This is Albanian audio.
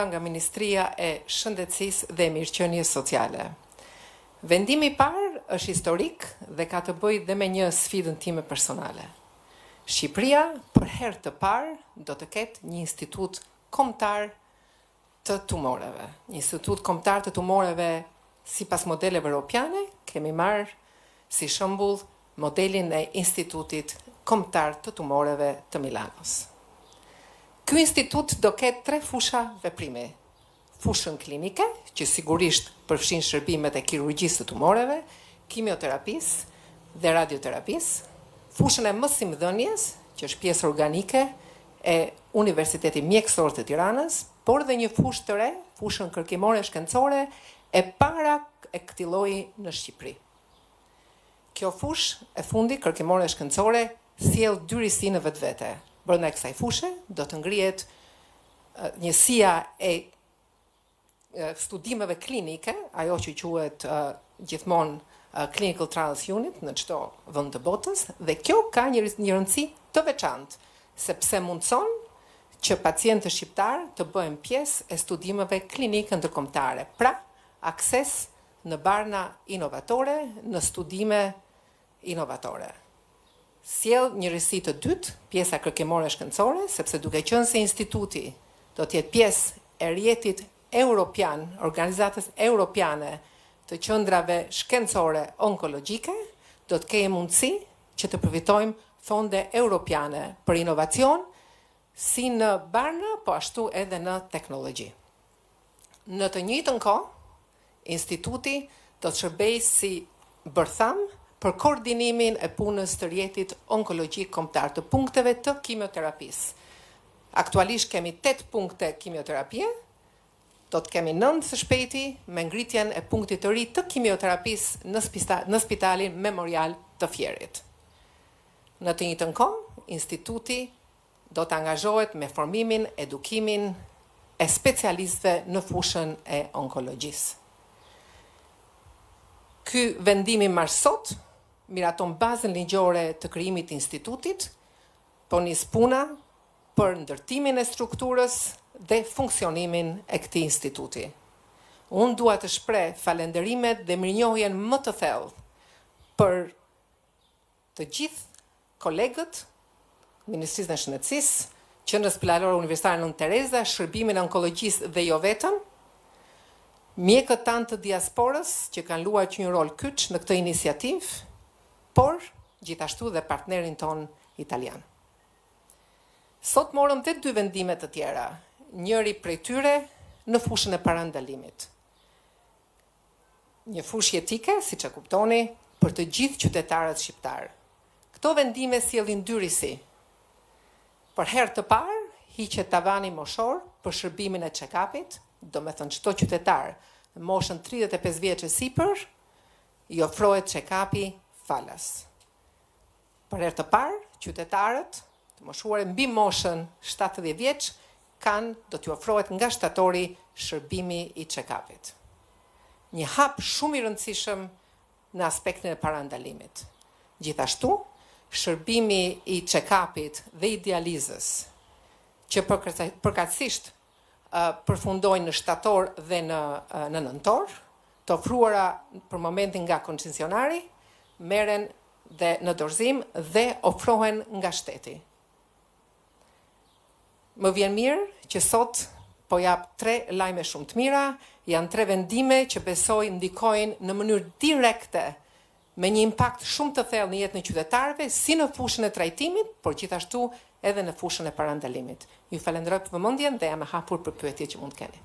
nga Ministria e Shëndetësisë dhe Mirëqenies Sociale. Vendimi I parë është historik dhe ka të bëjë dhe me një sfidën time personale. Shqipëria për herë të parë do të ketë një institut kombëtar të tumoreve. Një institut kombëtar të tumoreve sipas modeleve europiane, kemi marrë si shembull modelin e Institutit Kombëtar të Tumoreve të Milanos. Ky institut do ketë 3 fusha veprimi. Fushën klinike, që sigurisht përfshin shërbimet e kirurgjisë të tumoreve, kimioterapisë dhe radioterapisë, fushën e mësimdhënies, që është pjesë organike e Universiteti Mjekësor të Tiranës, por dhe një fushë të re, fushën kërkimore shkencore, e para e këtij lloji në Shqipëri. Kjo fushë e fundi kërkimore shkencore sjell dyrisi në vetvete. Brenda kësaj fushe do të ngrihet njësia e studimeve klinike, ajo që quhet gjithmonë Clinical Trials Unit në çdo vend të botës, dhe kjo ka një rëndësi të veçantë, sepse mundson që pacientët shqiptar të bëhen pjesë e studimeve klinike ndërkombëtare. Pra, akses në barna inovatore, në studime inovatore. Sjell një rëndësi të dytë, pjesa kërkimore shkencore, sepse duke qenë se instituti do të jetë pjesë e rrjetit europian, organizatës europiane të qendrave shkencore onkologjike, do të kemi mundësi që të përfitojmë fonde europiane për inovacion, si në barna, po ashtu edhe në teknologji. Në të njëjtën kohë, instituti do të shërbejë si bërtham për koordinimin e punës të rrjetit onkologjik kombëtar, të punkteve të kimioterapisë. Aktualisht kemi 8 punkte kimioterapie, do të kemi 9 së shpejti me ngritjen e punktit të ri të kimioterapisë në Spitalin Memorial të Fierit. Në të njëjtën kohë, instituti do të angazhohet me formimin, edukimin e specialistëve në fushën e onkologjisë. Ky vendimi marrë sot miraton bazën ligjore të krijimit të institutit, po nis puna për ndërtimin e strukturës dhe funksionimin e këtij instituti. Unë dua të shpreh falenderimet dhe mirënjohjen më të thellë për të gjithë kolegët, Ministrisë së Shëndetësisë, Qendrën Spitalore Universitare Nën Tereza, Shërbimin e Onkologjisë dhe jo vetëm, mjekët tanë të diasporës që kanë luajtur një rol kyç në këtë iniciativë, por gjithashtu dhe partnerin ton italian. Sot morëm dhe 2 vendime të tjera, njëri prej tyre në fushën e parandalimit. Një fushë jetike, siç e kuptoni, për të gjithë qytetarët shqiptar. Këto vendime sjellin dy risi. Për herë të parë, hiqet tavani moshor për shërbimin e check-upit, do me thënë çdo qytetar në moshën 35 vjeç e sipër, I ofrohet check-upi falas. Për herë të parë, qytetarët të moshuar mbi moshën 70 vjeç do t'ju ofrohet nga shtatori shërbimi I check-upit. Një hap shumë I rëndësishëm në aspektin e parandalimit. Gjithashtu, shërbimi I check-upit dhe I dializës, që përkatësisht përfundojnë në shtator dhe në nëntor, të ofruara për momentin nga koncesionari, merren dhe në dorëzim dhe ofrohen nga shteti. Më vjen mirë që sot po jap 3 lajme shumë të mira, janë 3 vendime që besoj ndikojnë në mënyrë direkte me një impakt shumë të thellë në jetën e qytetarëve, si në fushën e trajtimit, por gjithashtu edhe në fushën e parandalimit. Ju falenderoj për vëmendjen dhe jam e hapur për pyetje që mund të keni.